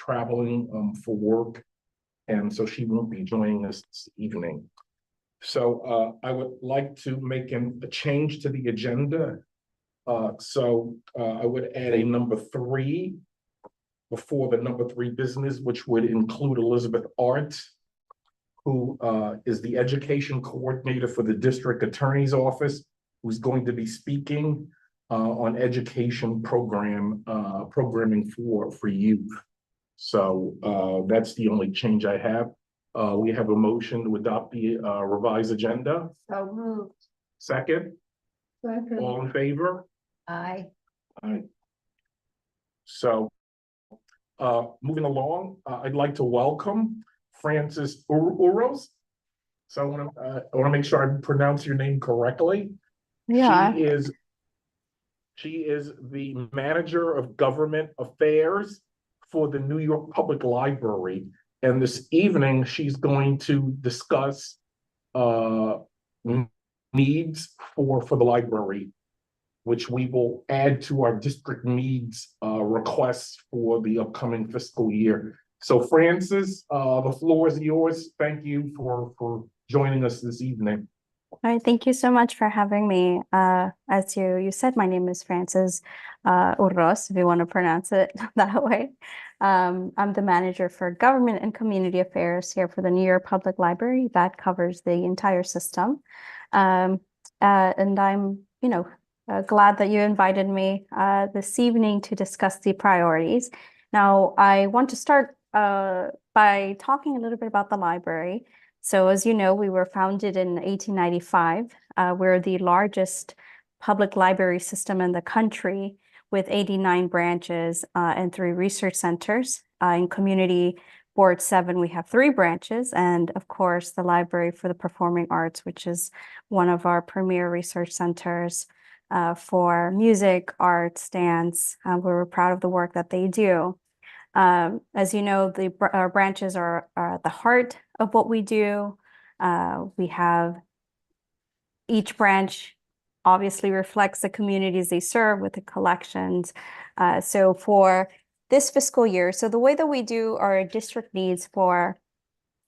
traveling for work, and so she won't be joining us this evening. So I would like to make a change to the agenda. I would add a number 3 before the number 3 business, which would include Elizabeth Art, who is the education coordinator for the district attorney's office, who's going to be speaking on education programming for youth. So that's the only change I have. We have a motion to adopt the revised agenda. So moved. Second? Second. All in favor? Aye. Aye. So moving along, I'd like to welcome Frances Urroz. So I want to make sure I pronounce your name correctly. Yeah. She is the manager of government affairs for the New York Public Library. And this evening, she's going to discuss needs for the library, which we will add to our district needs requests for the upcoming fiscal year. So Frances, the floor is yours. Thank you for joining us this evening. All right, thank you so much for having me. As you said, my name is Frances Urroz, if you want to pronounce it that way. I'm the manager for government and community affairs here for the New York Public Library. That covers the entire system. And I'm, glad that you invited me this evening to discuss the priorities. Now, I want to start by talking a little bit about the library. So as you know, we were founded in 1895. We're the largest public library system in the country with 89 branches and 3 research centers. In Community Board 7, we have 3 branches, and of course, the Library for the Performing Arts, which is one of our premier research centers for music, arts, dance. We're proud of the work that they do. As you know, our branches are at the heart of what we do. We have each branch obviously reflects the communities they serve with the collections. So for this fiscal year, so the way that we do our district needs for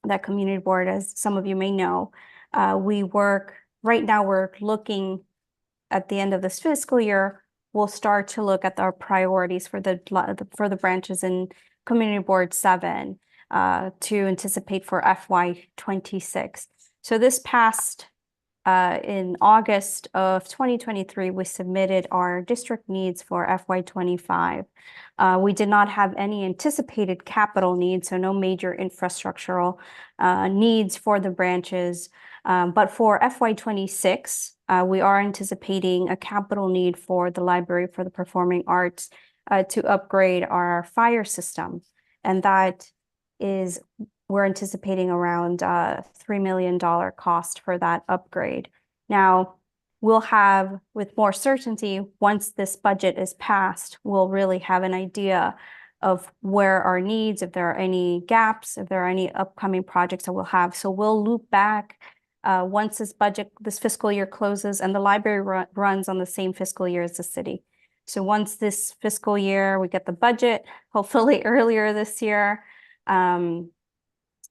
that community board, as some of you may know, right now we're looking at the end of this fiscal year, we'll start to look at our priorities for the branches in Community Board 7 to anticipate for FY26. So this past in August of 2023, we submitted our district needs for FY25. We did not have any anticipated capital needs, so no major infrastructural needs for the branches. But for FY26, we are anticipating a capital need for the Library for the Performing Arts to upgrade our fire system. And that is, we're anticipating around $3 million cost for that upgrade. Now, we'll have, with more certainty, once this budget is passed, we'll really have an idea of where our needs, if there are any gaps, if there are any upcoming projects that we'll have. So we'll loop back once this fiscal year closes, and the library runs on the same fiscal year as the city. So once this fiscal year, we get the budget, hopefully earlier this year,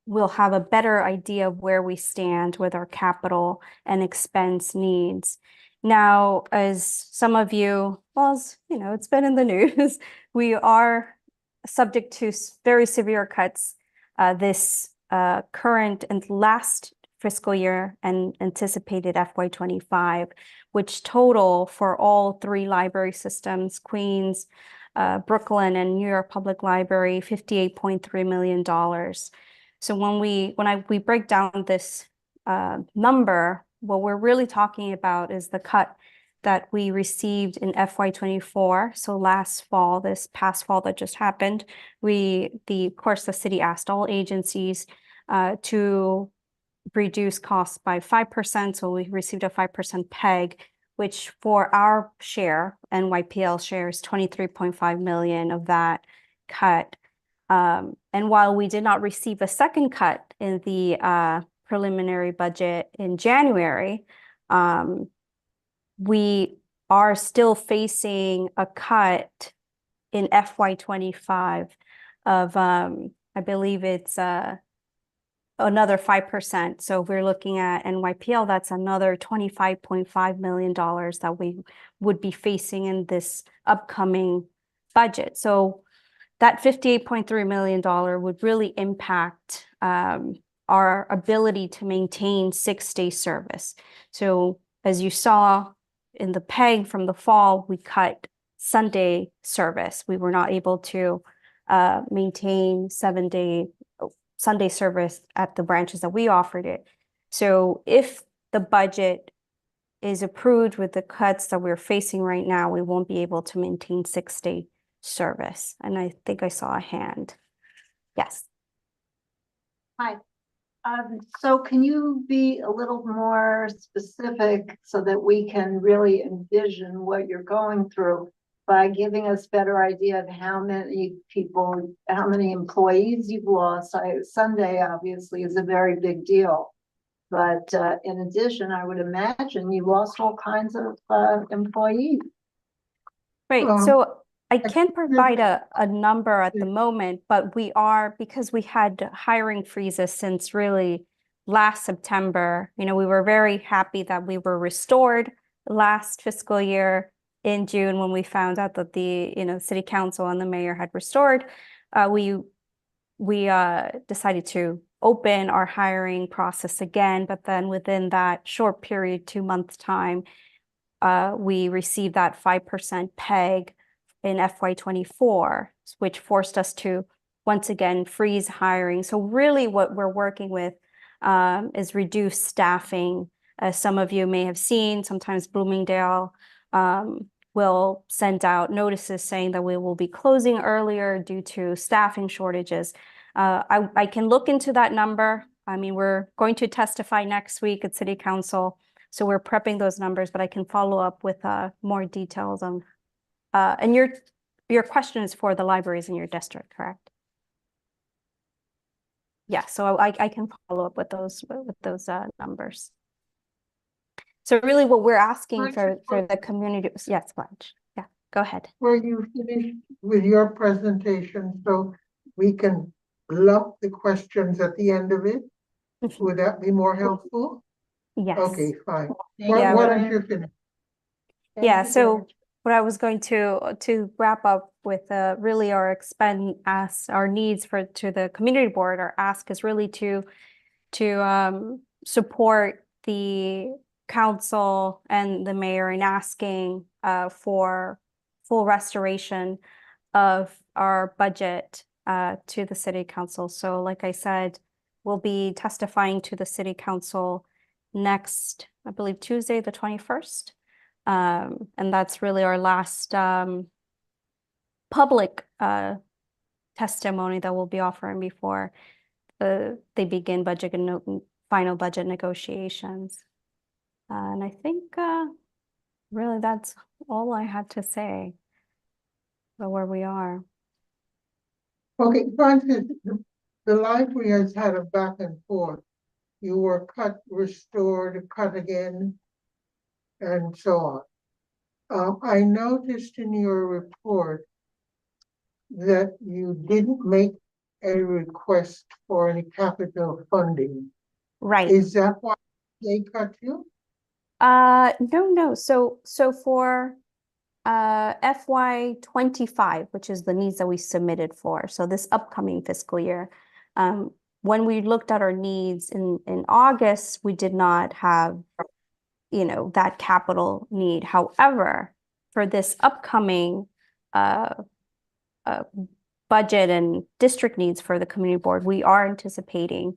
we'll have a better idea of where we stand with our capital and expense needs. Now, as some of you, it's been in the news, we are subject to very severe cuts this current and last fiscal year and anticipated FY25, which total for all 3 library systems, Queens, Brooklyn, and New York Public Library, $58.3 million. So when we break down this number, what we're really talking about is the cut that we received in FY24. So last fall, this past fall that just happened, of course, the city asked all agencies to reduce costs by 5%. So we received a 5% peg, which for our share, NYPL share, is $23.5 million of that cut. And while we did not receive a second cut in the preliminary budget in January, we are still facing a cut in FY25 of, I believe it's another 5%. So if we're looking at NYPL, that's another $25.5 million that we would be facing in this upcoming budget. So that $58.3 million would really impact our ability to maintain 6-day service. So as you saw in the PEG from the fall, we cut Sunday service. We were not able to maintain 7-day Sunday service at the branches that we offered it. So if the budget is approved with the cuts that we're facing right now, we won't be able to maintain 6-day service. And I think I saw a hand. Yes. Hi. So can you be a little more specific so that we can really envision what you're going through by giving us better idea of how many people, how many employees you've lost? Sunday obviously is a very big deal. But in addition, I would imagine you lost all kinds of employees. Right. So I can't provide a number at the moment, but we are, because we had hiring freezes since really last September. You know, we were very happy that we were restored last fiscal year in June when we found out that the, city council and the mayor had restored. We decided to open our hiring process again, but then within that short period, 2-month time, we received that 5% PEG in FY24, which forced us to once again freeze hiring. So really what we're working with is reduced staffing. As some of you may have seen, sometimes Bloomingdale will send out notices saying that we will be closing earlier due to staffing shortages. I can look into that number. I mean, we're going to testify next week at City Council, so we're prepping those numbers, but I can follow up with more details on. And your question is for the libraries in your district, correct? Yeah, so I can follow up with those numbers. So really what we're asking for the community, yes, Blanche, yeah, go ahead. Were you finished with your presentation so we can lump the questions at the end of it? Would that be more helpful? Yes. Okay, fine. Yeah, Why don't you finish? Yeah, so what I was going to wrap up with really our needs to the community board, our ask is really to support the council and the mayor in asking for full restoration of our budget to the city council. So like I said, we'll be testifying to the city council next, I believe, Tuesday, the 21st. And that's really our last public testimony that we'll be offering before they begin final budget negotiations. And I think really that's all I had to say about where we are. Okay, Frances, the library has had a back and forth. You were cut, restored, cut again, and so on. I noticed in your report that you didn't make a request for any capital funding. Right. Is that why they cut you? No. So for FY25, which is the needs that we submitted for, so this upcoming fiscal year, when we looked at our needs in August, we did not have, that capital need. However, for this upcoming budget and district needs for the community board, we are anticipating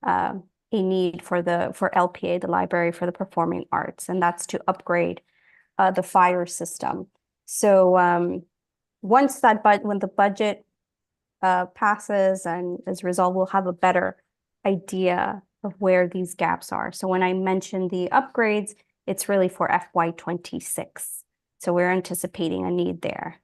a need for LPA, the Library for the Performing Arts, and that's to upgrade the fire system. So when the budget passes and is resolved, we'll have a better idea of where these gaps are. So when I mentioned the upgrades, it's really for FY26. So we're anticipating a need there.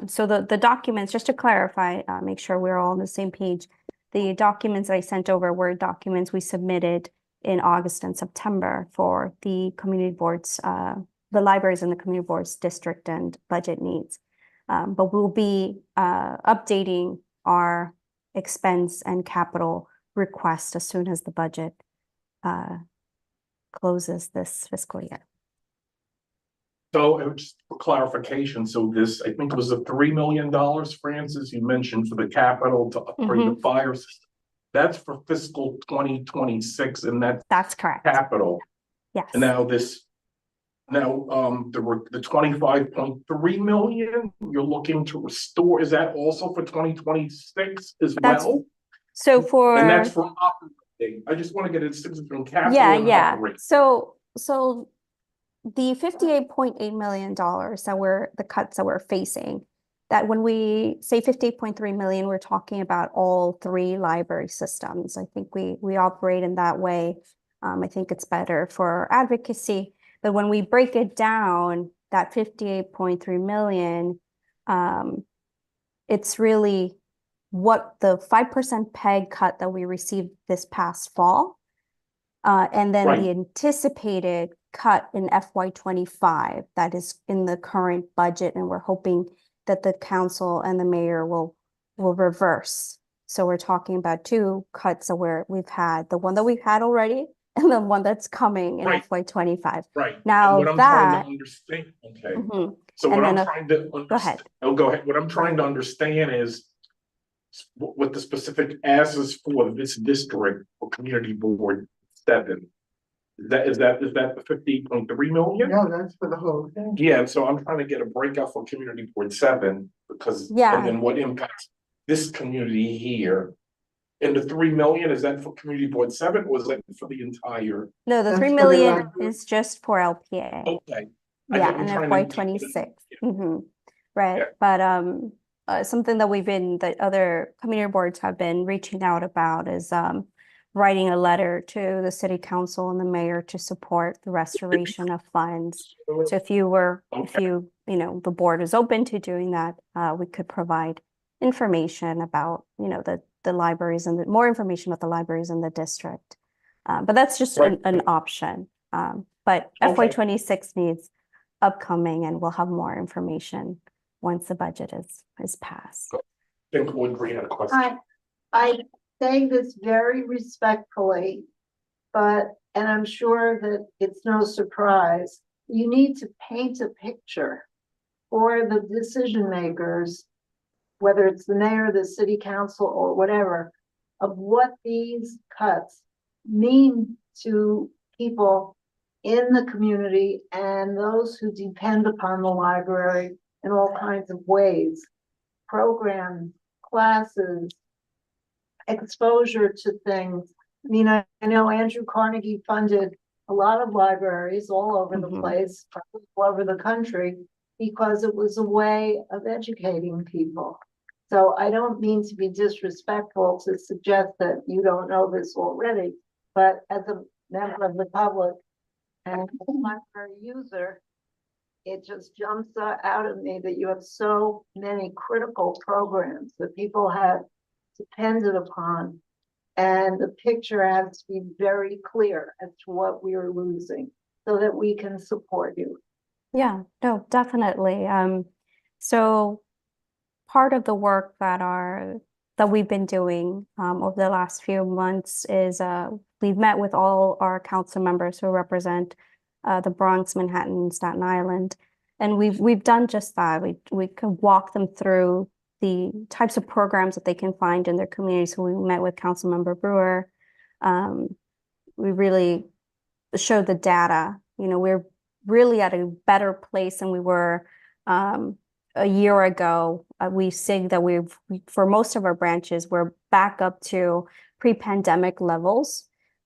So the documents, just to clarify, make sure we're all on the same page, the documents I sent over were documents we submitted in August and September for the community boards, the libraries and the community boards district and budget needs. But we'll be updating our expense and capital request as soon as the budget closes this fiscal year. So just for clarification, so this, I think it was a $3 million, Francis, you mentioned for the capital to upgrade the fire system. That's for fiscal 2026, and That's correct. capital. Yes. And now the 25.3 million you're looking to restore, is that also for 2026 as well? So for And that's from operating. I just want to get it from capital and operating. So the $58.8 million the cuts that we're facing, that when we say 58.3 million, we're talking about all three library systems. I think we operate in that way. I think it's better for advocacy. But when we break it down, that 58.3 million, it's really what the 5% PEG cut that we received this past fall, and then the anticipated cut in FY25 that is in the current budget, and we're hoping that the council and the mayor will reverse. So we're talking about two cuts where we've had the one that we've had already and the one that's coming in FY25. Right. Now and what I'm trying to understand, So what I'm trying to understand, go ahead. Oh, go ahead. What I'm trying to understand is what the specific asks for this district for Community Board 7. Is that the 50.3 million? No, that's for the whole thing. Yeah, so I'm trying to get a breakout for Community Board 7 because and then what impacts this community here. And the 3 million, is that for Community Board 7 or is that for the entire? No, the 3 million is just for LPA. Okay. Yeah, and FY26. Right. Yeah. But something that other community boards have been reaching out about is writing a letter to the city council and the mayor to support the restoration of funds. So if the board is open to doing that, we could provide information about, the libraries and more information about the libraries in the district. But that's just an option. But FY26 needs upcoming, and we'll have more information once the budget is passed. I think Audrey had a question. I say this very respectfully, and I'm sure that it's no surprise, you need to paint a picture for the decision makers, whether it's the mayor, the city council, or whatever, of what these cuts mean to people in the community and those who depend upon the library in all kinds of ways. Programs, classes, exposure to things. I mean, I know Andrew Carnegie funded a lot of libraries all over the place, probably all over the country, because it was a way of educating people. So I don't mean to be disrespectful to suggest that you don't know this already, but as a member of the public and a library user, it just jumps out at me that you have so many critical programs that people have depended upon, and the picture has to be very clear as to what we are losing so that we can support you. Yeah, no, definitely. So part of the work that we've been doing over the last few months is we've met with all our council members who represent the Bronx, Manhattan, Staten Island, and we've done just that. We can walk them through the types of programs that they can find in their communities. So we met with Councilmember Brewer. We really showed the data. We're really at a better place than we were a year ago. We see that for most of our branches, we're back up to pre-pandemic levels.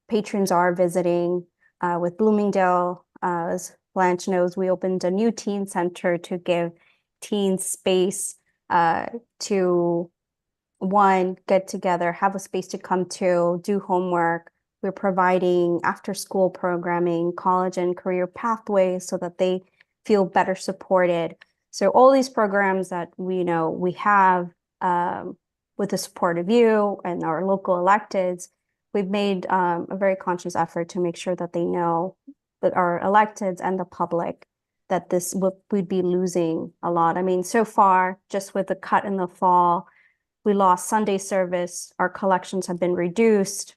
Patrons are visiting. With Bloomingdale, as Blanche knows, we opened a new teen center to give teens space to get together, have a space to come to, do homework. We're providing after-school programming, college and career pathways so that they feel better supported. So all these programs that we have with the support of you and our local electeds, we've made a very conscious effort to make sure that they know, that our electeds and the public, that we'd be losing a lot. I mean, so far, just with the cut in the fall, we lost Sunday service, our collections have been reduced.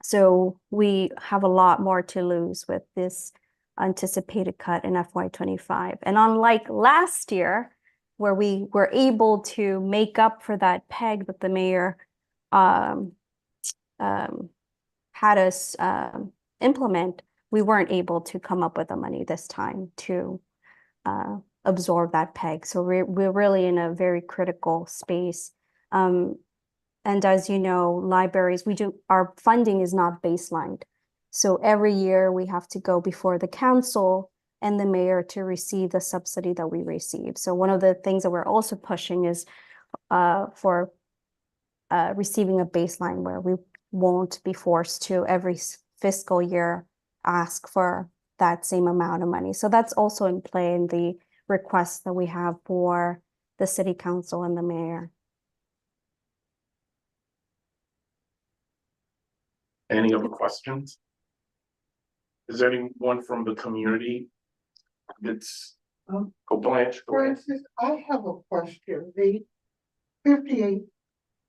So we have a lot more to lose with this anticipated cut in FY25. And unlike last year, where we were able to make up for that peg that the mayor had us implement, we weren't able to come up with the money this time to absorb that peg. So we're really in a very critical space. And as you know, libraries, our funding is not baselined. So every year we have to go before the council and the mayor to receive the subsidy that we receive. So one of the things that we're also pushing is for receiving a baseline where we won't be forced to every fiscal year ask for that same amount of money. So that's also in play in the requests that we have for the city council and the mayor. Any other questions? Is there anyone from the community? It's Blanche. Go ahead. Francis, I have a question. The $58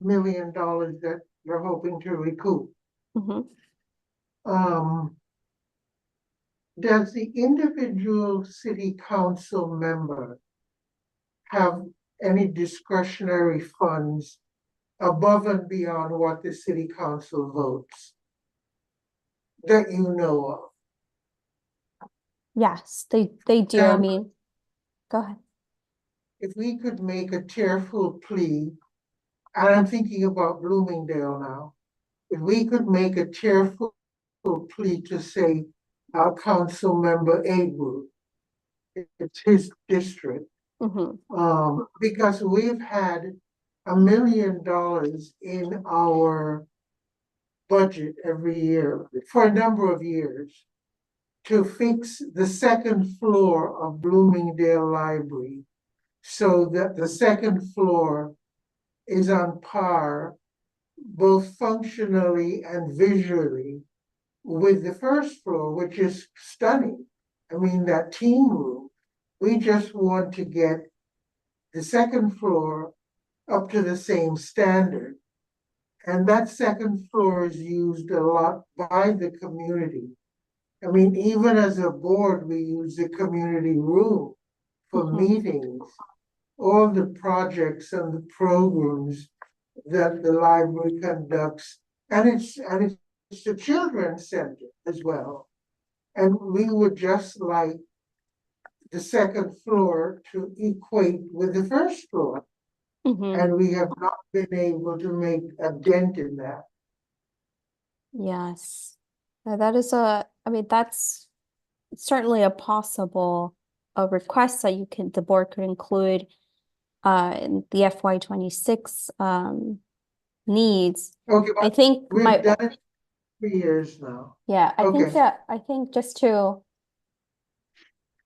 million that you're hoping to recoup. Mm-hmm. Does the individual city council member have any discretionary funds above and beyond what the city council votes that you know of? Yes, they do. I And mean, go ahead. if we could make a tearful plea, and I'm thinking about Bloomingdale now, if we could make a tearful plea to say our council member Egor, it's his district, Mm-hmm. because we've had $1 million in our budget every year for a number of years to fix the second floor of Bloomingdale Library so that the second floor is on par both functionally and visually with the first floor, which is stunning. I mean, that team room, we just want to get the second floor up to the same standard. And that second floor is used a lot by the community. I mean, even as a board, we use the community room for Mhm. meetings, all the projects and the programs that the library conducts. And it's a children's center as well. And we would just like the second floor to equate with the first floor. Mhm. And we have not been able to make a dent in that. Yes. Now that is I mean, that's certainly a possible request that the board could include in the FY26 needs. Okay, I but think we've done it 3 years now. yeah, Okay. I think just to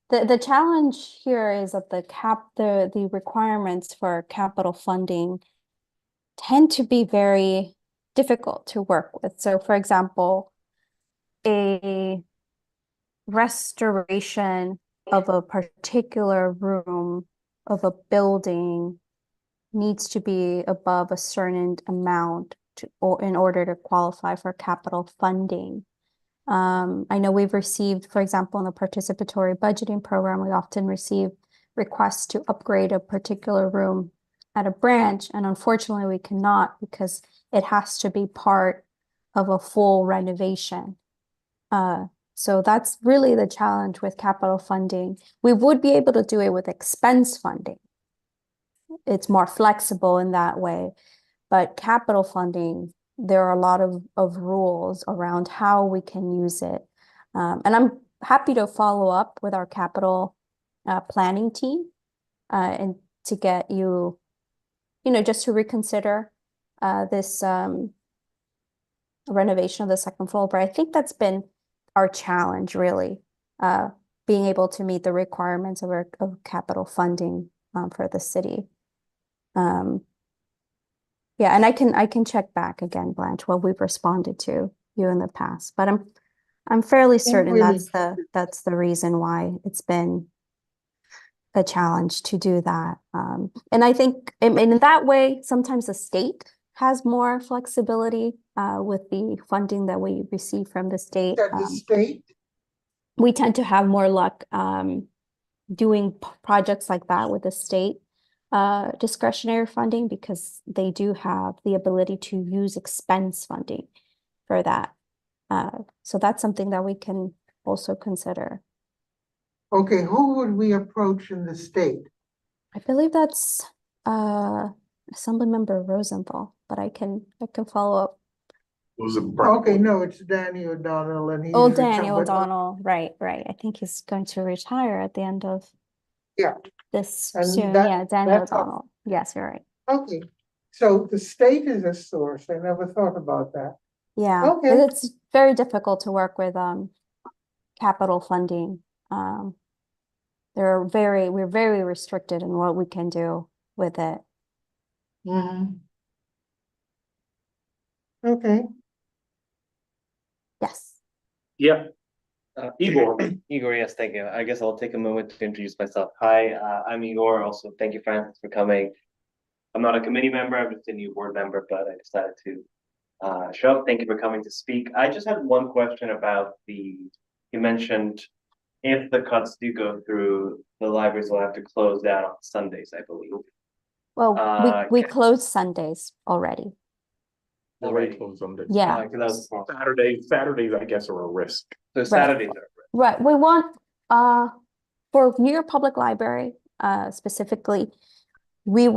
the challenge here is that the requirements for capital funding tend to be very difficult to work with. So for example, a restoration of a particular room of a building needs to be above a certain amount or in order to qualify for capital funding. I know we've received, for example, in the participatory budgeting program, we often receive requests to upgrade a particular room at a branch, and unfortunately we cannot because it has to be part of a full renovation. So that's really the challenge with capital funding. We would be able to do it with expense funding. It's more flexible in that way, but capital funding, there are a lot of rules around how we can use it. And I'm happy to follow up with our capital planning team and to get you just to reconsider this renovation of the second floor. But I think that's been our challenge, really, being able to meet the requirements of capital funding for the city. Yeah, and I can check back again, Blanche, what we've responded to you in the past, but I'm fairly certain really- that's the reason why it's been a challenge to do that. And I think in that way, sometimes the state has more flexibility with the funding that we receive from the state. That the state, We tend to have more luck doing projects like that with the state discretionary funding because they do have the ability to use expense funding for that. So that's something that we can also consider. okay, who would we approach in the state? I believe that's Assemblymember Rosenthal, but I can follow up. Was it Okay, no, it's Danny O'Donnell and he's. Oh, Danny incumbent. O'Donnell, right. I think he's going to retire at the end of this And soon. that- Yeah, Danny that's all. O'Donnell. Yes, you're right. Okay, so the state is a source. I never thought about that. Yeah, Okay. but it's very difficult to work with capital funding. We're very restricted in what we can do with it. Okay, Yes. Yeah, Igor. Igor, yes, thank you. I guess I'll take a moment to introduce myself. Hi, I'm Igor. Also, thank you, Frances, for coming. I'm not a committee member, I'm just a new board member, but I decided to show up. Thank you for coming to speak. I just had one question about you mentioned if the cuts do go through, the libraries will have to close down on Sundays, I believe. Well, we close Sundays already. already closed on this. Yeah. 'Cause that was wrong. Saturdays, I guess, are a risk. So Saturdays are. Right. We want for New York Public Library specifically, we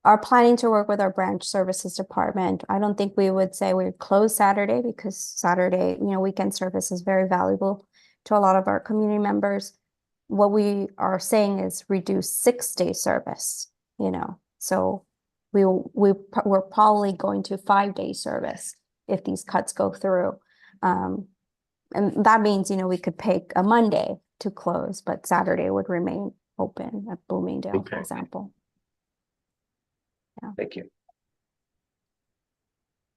are planning to work with our branch services department. I don't think we would say we're closed Saturday because Saturday, weekend service is very valuable to a lot of our community members. What we are saying is reduce 6-day service, so we're probably going to 5-day service if these cuts go through. And that means, we could pick a Monday to close, but Saturday would remain open at Bloomingdale, for Okay. example. Thank you.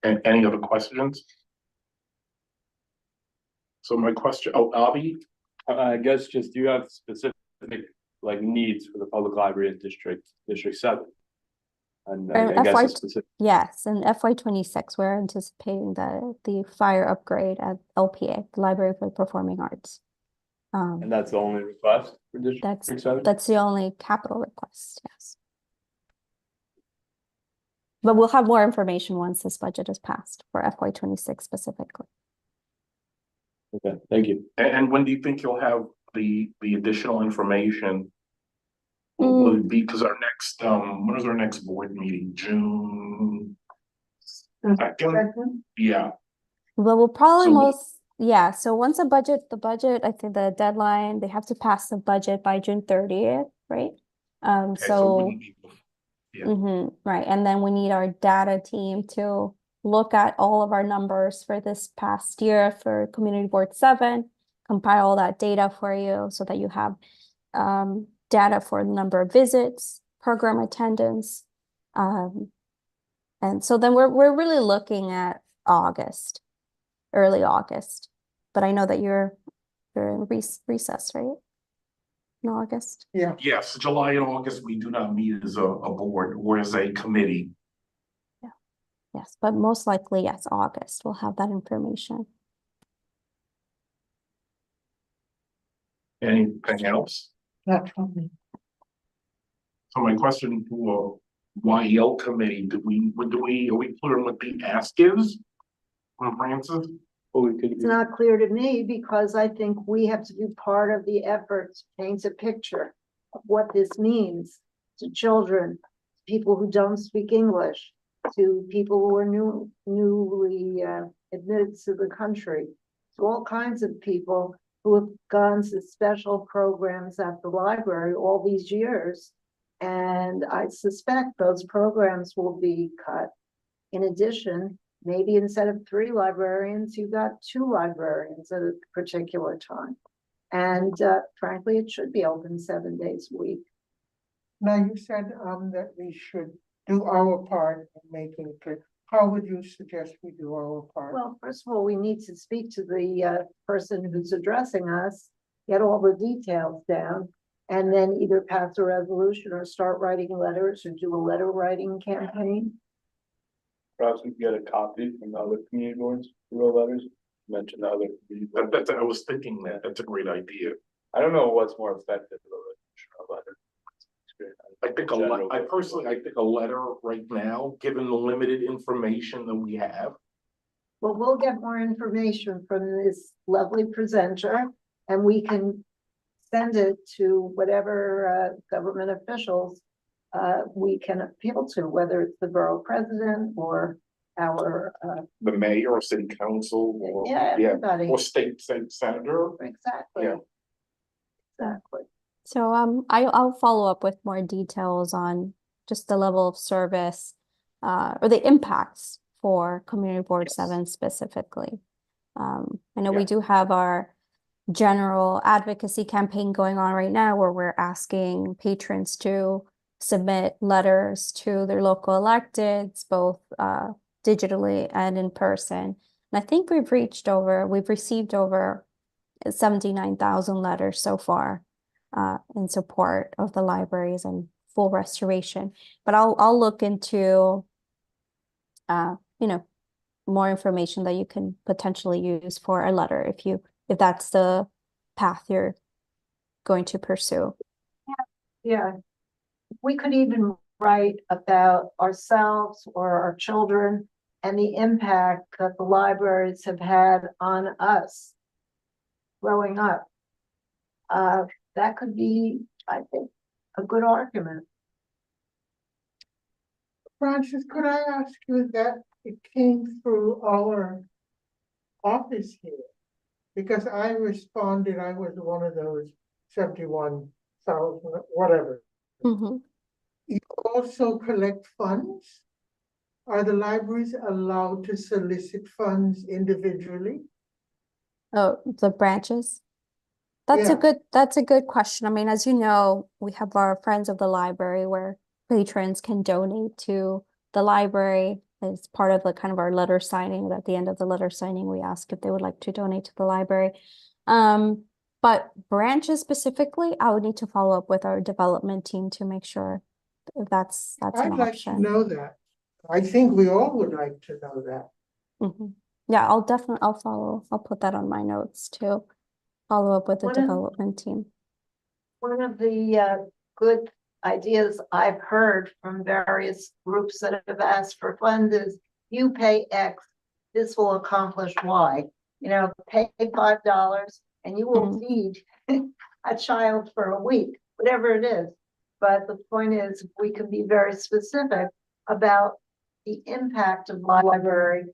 And any other questions? So my question, Avi, I guess just, do you have specific needs for the public library in District 7? And I guess FY a specific, Yes, in FY26, we're anticipating the fire upgrade at LPA, the Library for the Performing Arts. and that's the only request for District 7? That's the only capital request, yes. But we'll have more information once this budget is passed for FY26 specifically. Okay, thank you. and when do you think you'll have the additional information? Will it be, because our next, when is our next board meeting? June 2nd? Yeah, Well, we'll probably So so once the budget, I think the deadline, they have to pass the budget by June 30th, right? okay, so it So, wouldn't be before. right, and then we need our data team to look at all of our numbers for this past year for Community Board 7, compile all that data for you so that you have data for the number of visits, program attendance. And so then we're really looking at August, early August. But I know that you're in recess, right? In August. yeah, Yes, July and August, we do not meet as a board or as a committee. Yes, but most likely, yes, August. We'll have that information. Anything else? that's fine. So my question to YEL committee, are we clear on what the ask is? From Francis? Well, we could, It's not clear to me because I think we have to do part of the effort to paint a picture of what this means to children, people who don't speak English, to people who are newly admitted to the country, to all kinds of people who have gone to special programs at the library all these years. And I suspect those programs will be cut. In addition, maybe instead of 3 librarians, you've got 2 librarians at a particular time. And frankly, it should be open 7 days a week. Now, you said that we should do our part in making it clear. How would you suggest we do our part? Well, first of all, we need to speak to the person who's addressing us, get all the details down, and then either pass a resolution or start writing letters or do a letter writing campaign. Perhaps we can get a copy from the other community boards, who wrote letters, mention the other community boards. I was thinking that's a great idea. I don't know what's more effective, a letter. I think I think a letter right now, given the limited information that we have. Well, we'll get more information from this lovely presenter and we can send it to whatever government officials we can appeal to, whether it's the borough president or our The mayor or city council or. everybody. Or state senator. Exactly. Yeah. Exactly. So I'll follow up with more details on just the level of service or the impacts for Community Board Yes. 7 specifically. I know we Yeah. do have our general advocacy campaign going on right now where we're asking patrons to submit letters to their local electeds, both digitally and in person. And I think we've received over 79,000 letters so far in support of the libraries and full restoration. But I'll look into more information that you can potentially use for a letter if that's the path you're going to pursue. Yeah. We could even write about ourselves or our children and the impact that the libraries have had on us growing up. That could be, I think, a good argument. Frances, could I ask you that it came through our office here? Because I responded, I was one of those 71,000, whatever. Mm-hmm. You also collect funds? Are the libraries allowed to solicit funds individually? Oh, the branches? That's a good question. I mean, as you know, we have our Friends of the Library where patrons can donate to the library as part of the kind of our letter signing. At the end of the letter signing, we ask if they would like to donate to the library. But branches specifically, I would need to follow up with our development team to make sure if that's an I'd like to option. know that. I think we all would like to know that. Mm-hmm. Yeah, I'll put that on my notes too. Follow up with the development team. One of the good ideas I've heard from various groups that have asked for funds is you pay X, this will accomplish Y. Pay $5 and you will feed a child for a week, whatever it is. But the point is, we can be very specific about the impact of library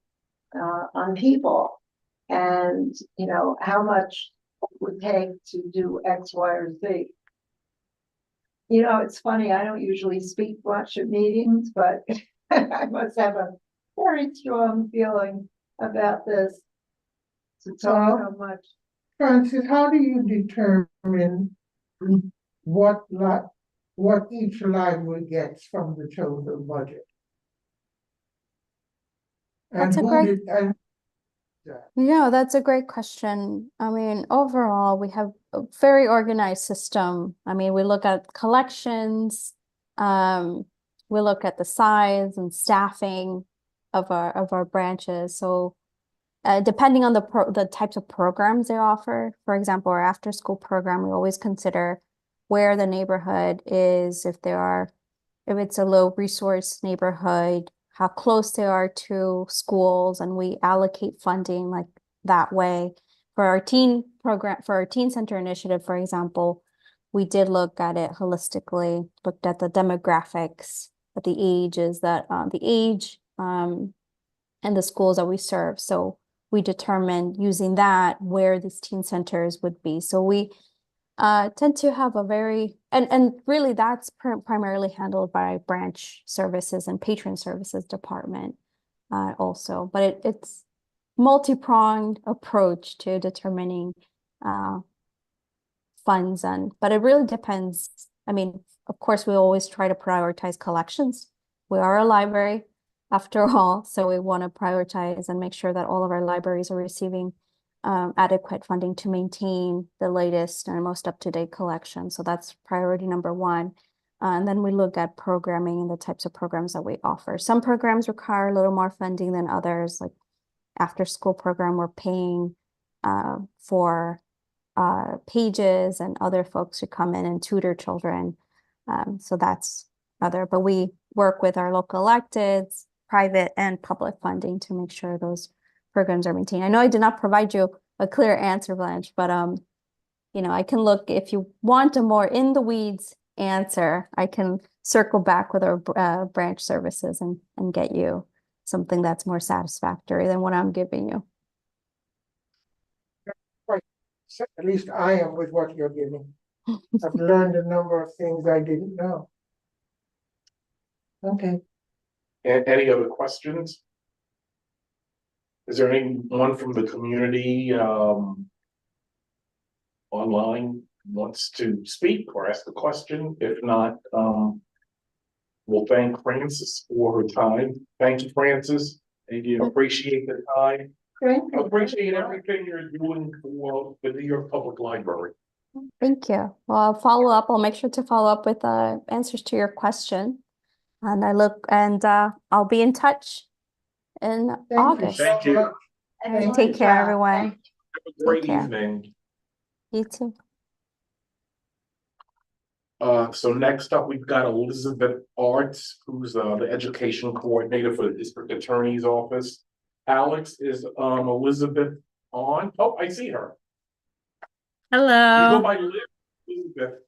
on people and, how much it would take to do X, Y, or Z. It's funny, I don't usually speak much at meetings, but I must have a very strong feeling about this. To talk so much. Frances, how do you determine what each library gets from the total budget? That's a great question. I mean, overall, we have a very organized system. I mean, we look at collections, we look at the size and staffing of our branches. So depending on the types of programs they offer, for example, our after school program, we always consider where the neighborhood is, if it's a low resource neighborhood, how close they are to schools, and we allocate funding like that way. For our teen program, for our teen center initiative, for example, we did look at it holistically, looked at the demographics, at the ages and the schools that we serve. So we determined using that where these teen centers would be. So we tend to have a very, and really that's primarily handled by branch services and patron services department also, but it's multi-pronged approach to determining funds, but it really depends. I mean, of course, we always try to prioritize collections. We are a library after all, so we want to prioritize and make sure that all of our libraries are receiving adequate funding to maintain the latest and most up-to-date collection. So that's priority number one. And then we look at programming and the types of programs that we offer. Some programs require a little more funding than others, like after-school program, we're paying for pages and other folks who come in and tutor children. So that's other, but we work with our local electeds, private and public funding to make sure those programs are maintained. I know I did not provide you a clear answer, Blanche, but you know, I can look, if you want a more in the weeds answer, I can circle back with our branch services and get you something that's more satisfactory than what I'm giving you. So at least I am with what you're giving. I've learned a number of things I didn't know. Okay. Any other questions? Is there anyone from the community online wants to speak or ask a question? If not, we'll thank Frances for her time. Thank you, Frances. Thank you. Appreciate the time. Thank you. Appreciate everything you're doing for the New York Public Library. Thank you. Well, I'll follow up. I'll make sure to follow up with answers to your question. And I'll be in touch in August. Thank you. All right, take care, everyone. Have a great Take care. evening. You too. So next up, we've got Elizabeth Arts, who's the education coordinator for the district attorney's office. Alex, is Elizabeth on? Oh, I see her. You go Hello. by Liz, Elizabeth.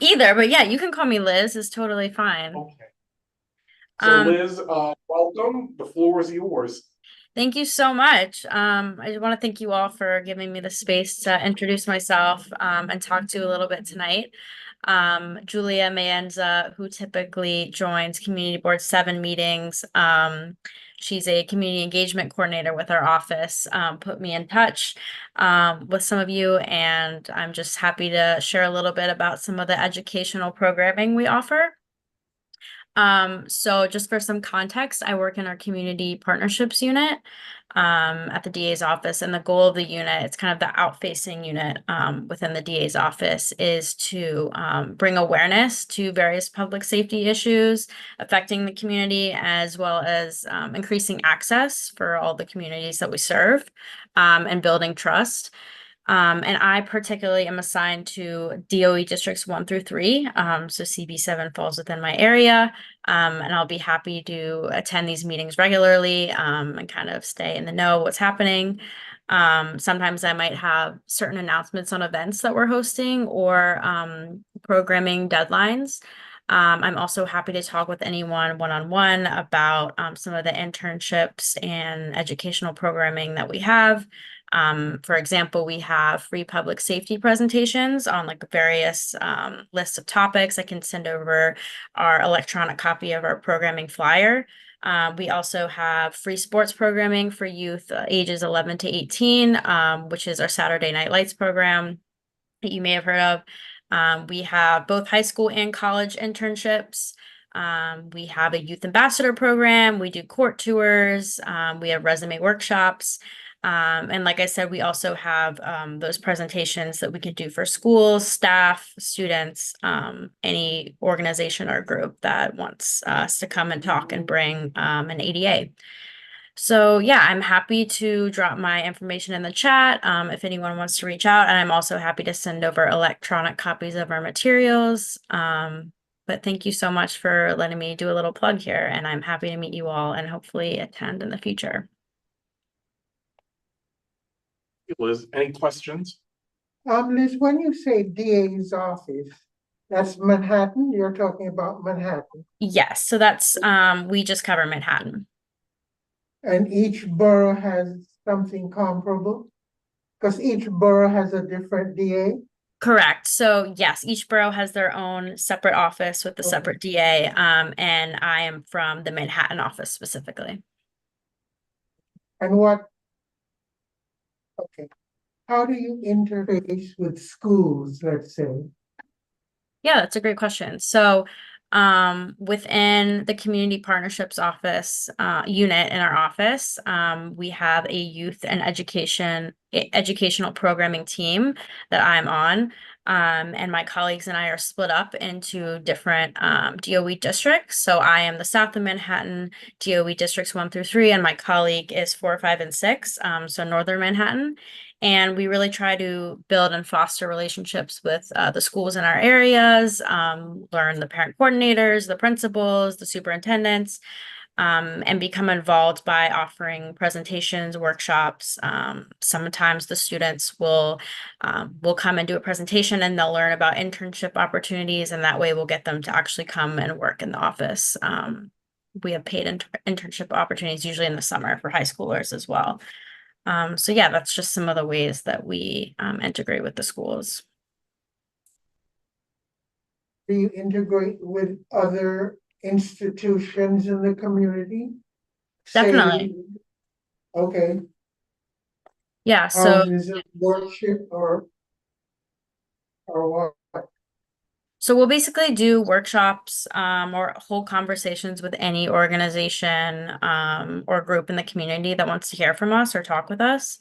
Either, but yeah, you can call me Liz. It's totally fine. Okay. So Um, Liz, welcome. The floor is yours. Thank you so much. I want to thank you all for giving me the space to introduce myself and talk to you a little bit tonight. Julia Mayenza, who typically joins Community Board 7 meetings, she's a community engagement coordinator with our office, put me in touch with some of you, and I'm just happy to share a little bit about some of the educational programming we offer. So just for some context, I work in our community partnerships unit at the DA's office, and the goal of the unit, it's kind of the out-facing unit within the DA's office, is to bring awareness to various public safety issues affecting the community, as well as increasing access for all the communities that we serve and building trust. And I particularly am assigned to DOE districts 1 through 3. So CB7 falls within my area. And I'll be happy to attend these meetings regularly and kind of stay in the know what's happening. Sometimes I might have certain announcements on events that we're hosting or programming deadlines. I'm also happy to talk with anyone one-on-one about some of the internships and educational programming that we have. For example, we have free public safety presentations on like various lists of topics. I can send over our electronic copy of our programming flyer. We also have free sports programming for youth ages 11 to 18, which is our Saturday Night Lights program that you may have heard of. We have both high school and college internships. We have a youth ambassador program. We do court tours. We have resume workshops. And like I said, we also have those presentations that we can do for schools, staff, students, any organization or group that wants us to come and talk and bring an ADA. So yeah, I'm happy to drop my information in the chat if anyone wants to reach out. And I'm also happy to send over electronic copies of our materials. But thank you so much for letting me do a little plug here. And I'm happy to meet you all and hopefully attend in the future. Liz, any questions? Liz, when you say DA's office, that's Manhattan? You're talking about Manhattan? Yes, so that's we just cover Manhattan. And each borough has something comparable? Because each borough has a different DA? Correct. So yes, each borough has their own separate office with the Okay. separate DA. And I am from the Manhattan office specifically. And what? Okay. How do you interface with schools, let's say? Yeah, that's a great question. So Within the community partnerships office, unit in our office, we have a youth and educational programming team that I'm on. And my colleagues and I are split up into different DOE districts. So I am the South of Manhattan DOE districts 1 through 3, and my colleague is 4, 5, and 6, so Northern Manhattan. And we really try to build and foster relationships with the schools in our areas, learn the parent coordinators, the principals, the superintendents, and become involved by offering presentations, workshops. Sometimes the students will come and do a presentation, and they'll learn about internship opportunities, and that way we'll get them to actually come and work in the office. We have paid internship opportunities usually in the summer for high schoolers as well. So yeah, that's just some of the ways that we integrate with the schools. Do you integrate with other institutions in the community? Definitely. Say, okay, Yeah, so houses of worship or what? we'll basically do workshops or whole conversations with any organization or group in the community that wants to hear from us or talk with us.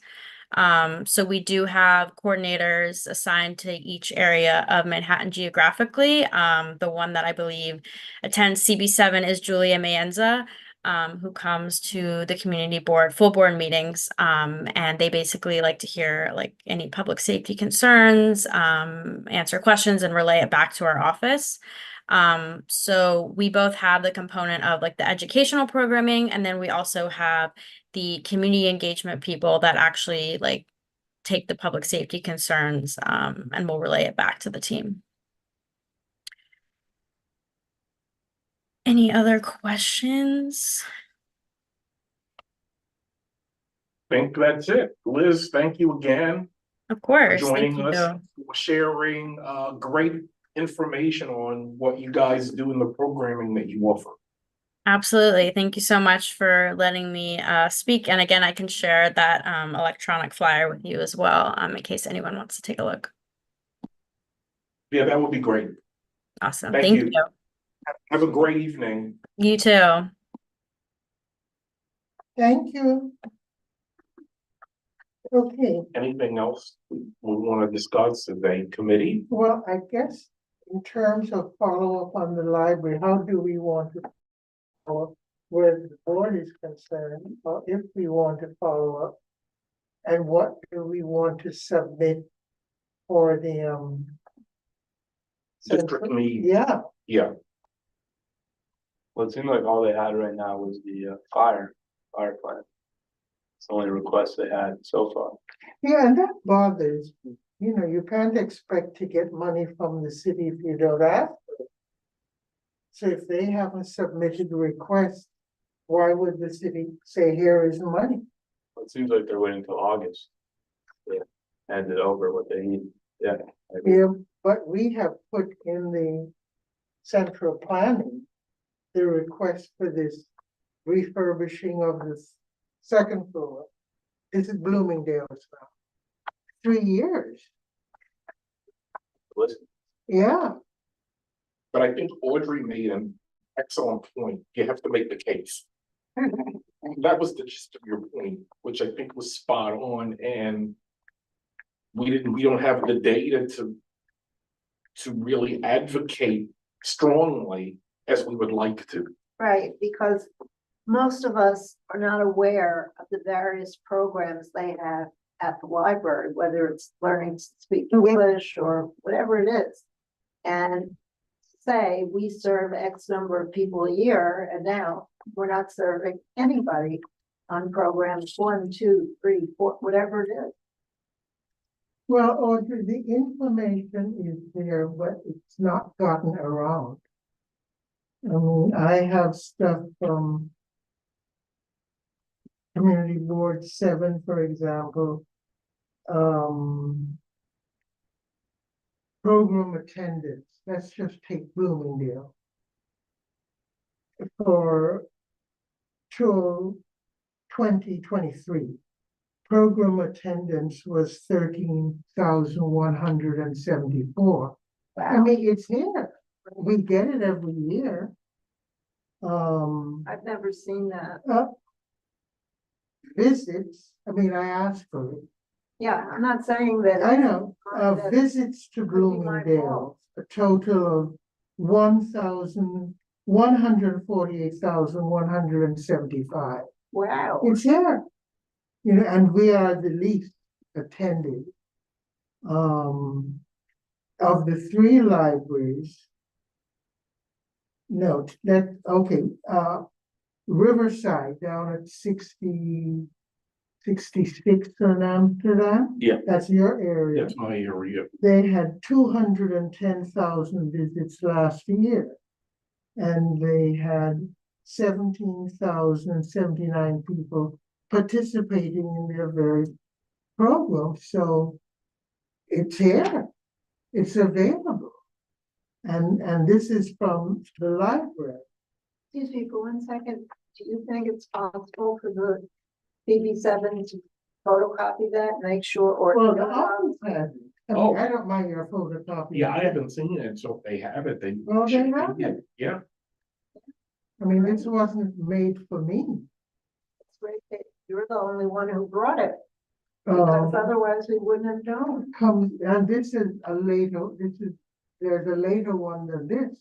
So we do have coordinators assigned to each area of Manhattan geographically. The one that I believe attends CB7 is Julia Mayenza, who comes to the community board, full board meetings. And they basically like to hear like any public safety concerns, answer questions, and relay it back to our office. So we both have the component of like the educational programming, and then we also have the community engagement people that actually like take the public safety concerns and will relay it back to the team. Any other questions? I think that's it. Liz, thank you again Of for course. joining Thank us, you. for sharing great information on what you guys do in the programming that you offer. Absolutely. Thank you so much for letting me speak. And again, I can share that electronic flyer with you as well, in case anyone wants to take a look. Yeah, that would be great. Awesome. Thank Thank you. you. Have a great evening. You too. Thank you. Okay, Anything else we want to discuss as a committee? well, I guess in terms of follow-up on the library, how do we want to follow up where the board is concerned, or if we want to follow up? And what do we want to submit for the District meeting. Yeah, Yeah, Well, it seemed like all they had right now was the fire plan. It's the only request they had so far. yeah, and that bothers me. You know, you can't expect to get money from the city if you don't ask for it. So if they haven't submitted a request, why would the city say, here is the money? It seems like they're waiting till August to hand it over what they need. Yeah. I agree. Yeah, but we have put in the central planning the request for this refurbishing of the second floor. This is Bloomingdale's now. 3 years, Listen, yeah. but I think Audrey made an excellent point. You have to make the case. That was the gist of your point, which I think was spot on, and we don't have the data to really advocate strongly as we would like to. Right, because most of us are not aware of the various programs they have at the library, whether it's learning to speak English or whatever it is. And say we serve X number of people a year, and now we're not serving anybody on programs 1, 2, 3, 4, whatever it is. Well, Audrey, the information is there, but it's not gotten around. I mean, I have stuff from Community Board 7, for example. Program attendance, let's just take Bloomingdale. For 2023, program attendance was 13,174. I mean, it's here. We get it every year. I've never seen that. Visits, I mean, I asked for it. Yeah, I'm not saying that. I know, that- visits to could be my Bloomingdale, fault. a total of 148,175. Wow. It's here. You know, and we are the least attended. Of the three libraries. No, Riverside down at 66 in Amsterdam. Yeah. That's your area. That's my area. They had 210,000 visits last year. And they had 17,079 people participating in their very program. So it's here, it's available. And this is from the library. Excuse me for 1 second. Do you think it's possible for the BB7 to photocopy that, make sure, or? Well, the office has it. I mean, Oh. I don't mind your photocopy. Yeah, I haven't seen it, so if they have it, they. Well, they should have be- it. Yeah, I mean, this wasn't made for me. It's great that you're the only one who brought it, because Um, otherwise we wouldn't have known. comes, and this is there's a later one than this.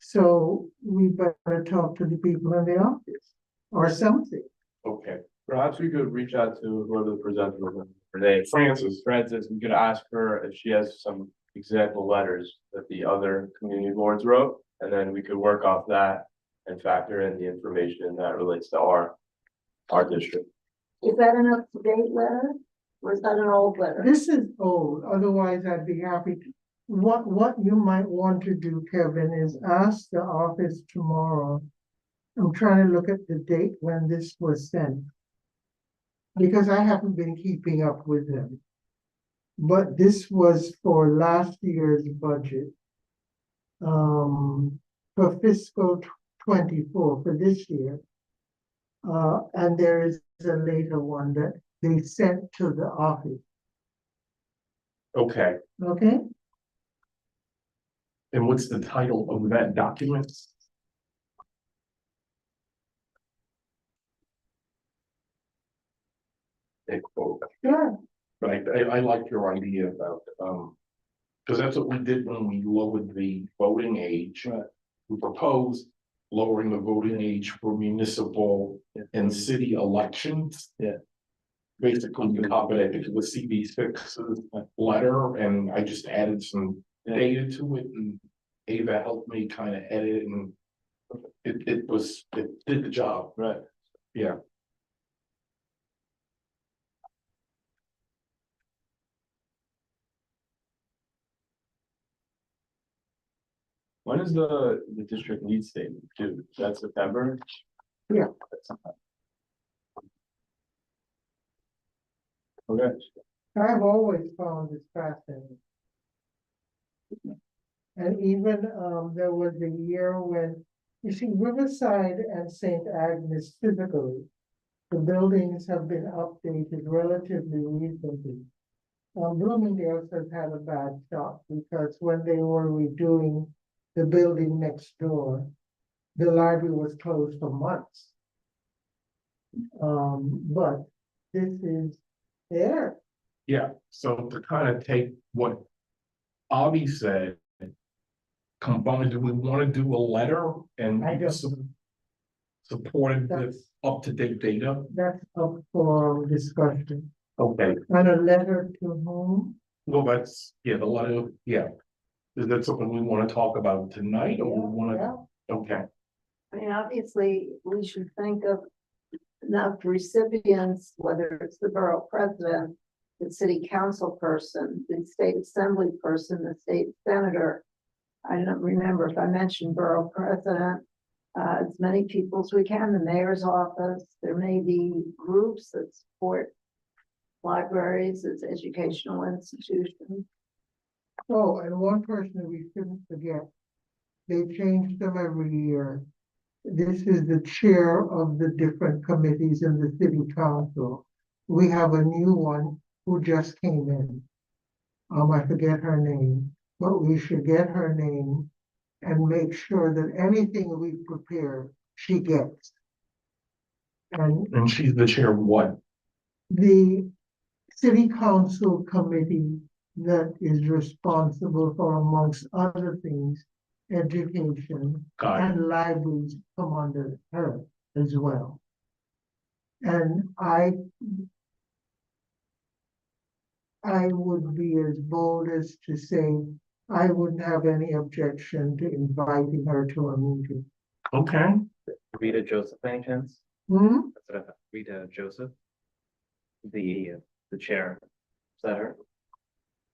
So we better talk to the people in the office or something. okay. Perhaps we could reach out to whoever the presenter was today. Frances. Frances, we could ask her if she has some example letters that the other community boards wrote, and then we could work off that and factor in the information that relates to our district. Is that an up-to-date letter, or is that an old letter? This is old, otherwise I'd be happy to. What you might want to do, Kevin, is ask the office tomorrow. I'm trying to look at the date when this was sent. Because I haven't been keeping up with them. But this was for last year's budget. For fiscal 24 for this year. And there is a later one that they sent to the office, Okay, okay? and what's the title of that document? Yeah. But I like your idea about, because that's what we did when we lowered the voting age. Right. We proposed lowering the voting age for municipal and city elections. Yeah. Basically, we copied it into the CB6 letter, and I just added some data to it, and Ava helped me kind of edit, and it did the job. Right. Yeah. When is the district need statement due? That's September? Yeah. Okay. I've always found this fascinating. And even, there was a year when, you see, Riverside and St. Agnes physically, the buildings have been updated relatively recently. Bloomingdale's has had a bad shot because when they were redoing the building next door, the library was closed for months. But this is there. Yeah, so to kind of take what Audrey said, combine, do we want to do a letter and I don't- supported with That's, up-to-date data? that's up for discussion. Okay, And a letter to whom? well, that's, yeah, the letter, yeah. Is that something we want to talk about tonight, or we want Yeah. to, okay, I mean, obviously, we should think of enough recipients, whether it's the borough president, the city council person, the state assembly person, the state senator. I don't remember if I mentioned borough president, as many people as we can, the mayor's office. There may be groups that support libraries as educational institutions. Oh, and one person that we shouldn't forget, they change them every year. This is the chair of the different committees in the city council. We have a new one who just came in. I forget her name, but we should get her name and make sure that anything we prepare, she gets. And she's the chair of what? the city council committee that is responsible for, amongst other things, education Got it. and libraries come under her as well. And I would be as bold as to say, I wouldn't have any objection to inviting her to a meeting. Okay, Rita Joseph, by any chance? Hmm? That's what I thought. Rita Joseph. The chair. Is that her?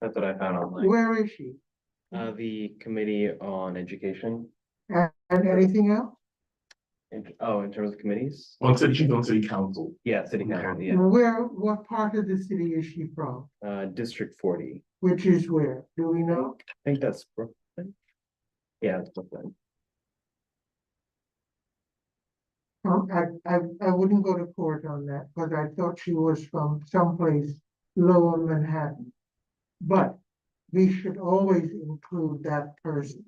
That's what I found online. Where is she? The Committee on Education. And anything else? In terms of committees? she's on city council. Yeah, City Okay. Council, yeah. What part of the city is she from? District 40. Which is where? Do we know? I think that's Brooklyn. Yeah, it's Brooklyn. I wouldn't go to court on that, but I thought she was from someplace lower Manhattan. But we should always include that person.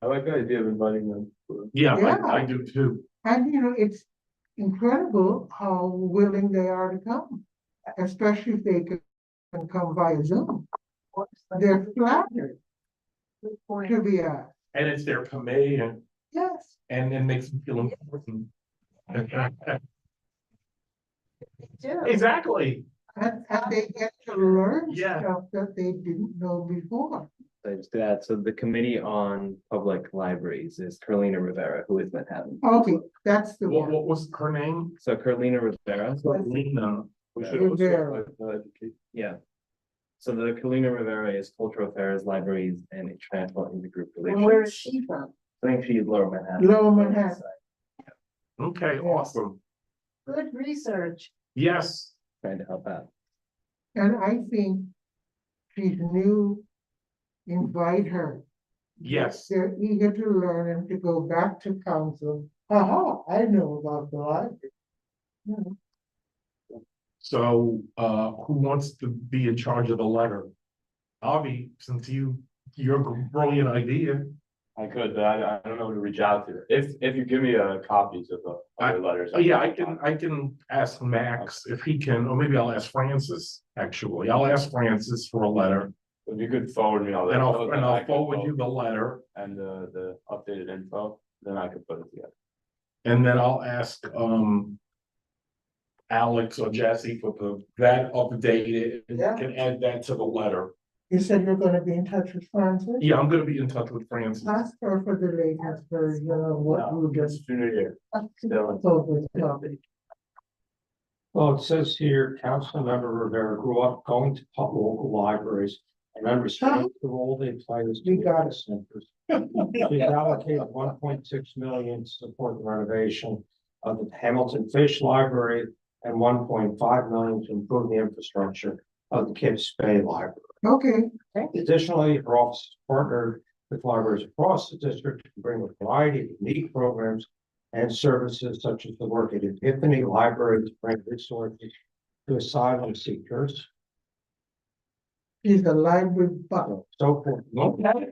I like the idea of inviting them. Yeah, Yeah. I do too. And it's incredible how willing they are to come, especially if they can come via Zoom. They're flattered to be asked. And it's their committee Yes, and it makes them feel important. Do. Exactly. and they get to learn Yeah. stuff that they didn't know before. So just to add, so the Committee on Public Libraries is Carolina Rivera, who is Manhattan. Okay, that's the What one. was her name? So Carolina Rivera, Lena. We should You're also there. like educate. yeah. So the Carolina Rivera is Cultural Affairs, Libraries, and International Intergroup And Relations. where is she from? I think she's Lower Manhattan. Lower Manhattan. Okay, Yes. awesome. Good research. Yes, Trying to help out. And I think she's new. Invite her. yes. They're eager to learn and to go back to council. Aha, I know about the library. So, who wants to be in charge of the letter? Avi, since your brilliant idea. I could, but I don't know who to reach out to. If you give me copies of the other letters. Yeah, I can ask Max if he can, or maybe I'll ask Francis, actually. I'll ask Francis for a letter. If you could forward me all that. And I'll forward you the letter, And the updated info, then I could put it together. and then I'll ask, Alex or Jesse for that updated, and Yeah. can add that to the letter. You said you're gonna be in touch with Francis? Yeah, I'm gonna be in touch with Francis. Ask her for the latest version of what you just Junior year. Still. told us about. Well, it says here, Councilmember Rivera grew up going to local libraries and understands the role they play as We got it. centers. She's allocated 1.6 million to support the renovation of the Hamilton Fish Library and 1.5 million to improve the infrastructure of the Kips Bay Library. Okay, Additionally, her office is partnered with libraries across the district to bring a variety of unique programs and services such as the work at Epiphany Library to bring resources to asylum seekers, she's a library buff. so forth. Okay.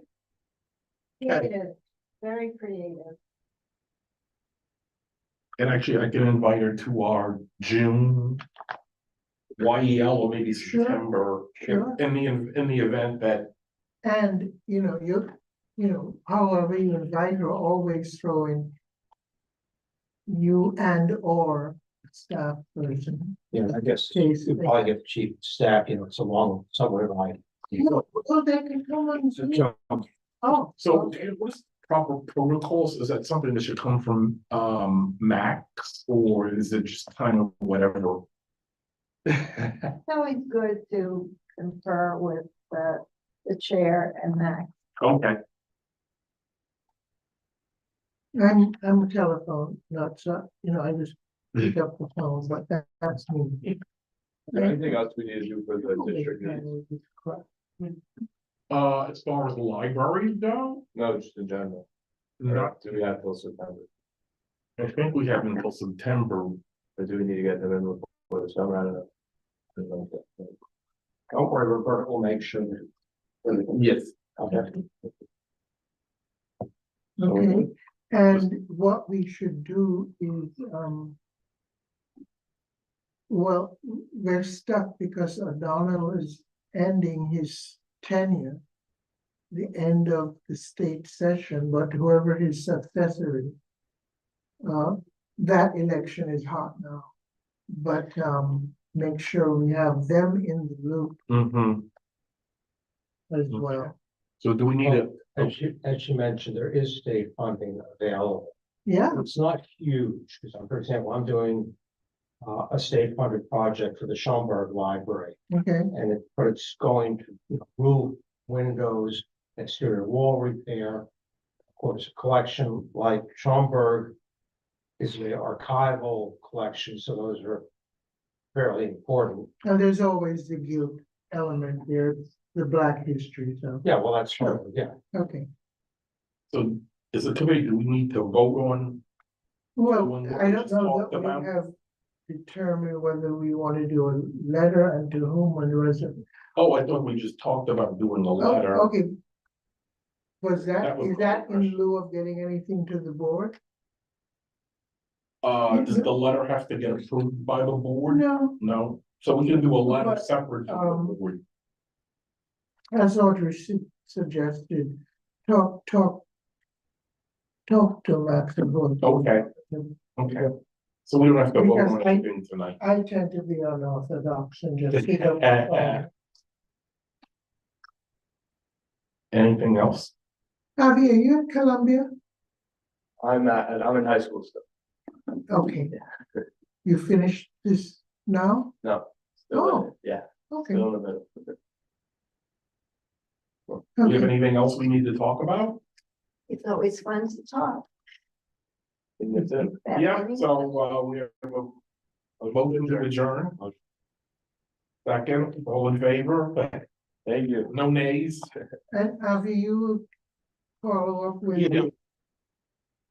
Creative, very creative. And actually, I can invite her to our June YEL or maybe Sure, September. sure. In the event that, And, however you invite her, always throw in you and or staff person. Yeah, I guess Case you probably get chief of staff, it's along somewhere like. No, well, they can come on Zoom. So, Oh, so what's proper protocols? Is that something that should come from Max, or is it just kind of whatever? It's always good to confer with the chair and Max. Okay, I'm a telephone, not so, I just pick up the phone, but that's me. Is there anything else we need to do for the district needs? as far as the library go, No, just in general. no, Do we have till September? I think we have until September. Or do we need to get them in before the summer? I don't know. don't worry, Roberta will make sure that. Yes. Okay, and what we should do is, well, we're stuck because O'Donnell is ending his tenure, the end of the state session, but whoever his successor is, that election is hot now. But, make sure we have them in the loop as well. So do we need a, As you mentioned, there is state funding available. Yeah, It's not huge, because for example, I'm doing a state funded project for the Schomburg Library. okay, But it's going to, roof, windows, exterior wall repair. Of course, a collection like Schomburg is the archival collection, so those are fairly important. and there's always the guilt element there, the Black history, so, Yeah, well, that's true, yeah. okay. so as a committee, do we need to vote on? Well, Doing what I we don't just know talked that we about? have determined whether we want to do a letter and to whom and was it. Oh, I thought we just talked about doing a Oh, letter. okay. Was That that, was is my that in question. lieu of getting anything to the board? Does the letter have to get approved by the board? No, No, so we can do a letter But, separate from the board. as Audrey suggested, talk to Max about. Okay, okay. So we don't have to vote Because on anything tonight. I tend to be unorthodox and just pick up the phone. Anything else? Avi, are you in Columbia? I'm in high school still. Okay. You finished this now? No. Still in Oh. it, yeah, Okay, still in the middle. Do you have okay. anything else we need to talk about? It's always fun to talk. I think that's it. Yeah, so, we have a motion to adjourn. Second, all in favor? Thank you. No nays? And Avi, you will follow up with Yeah.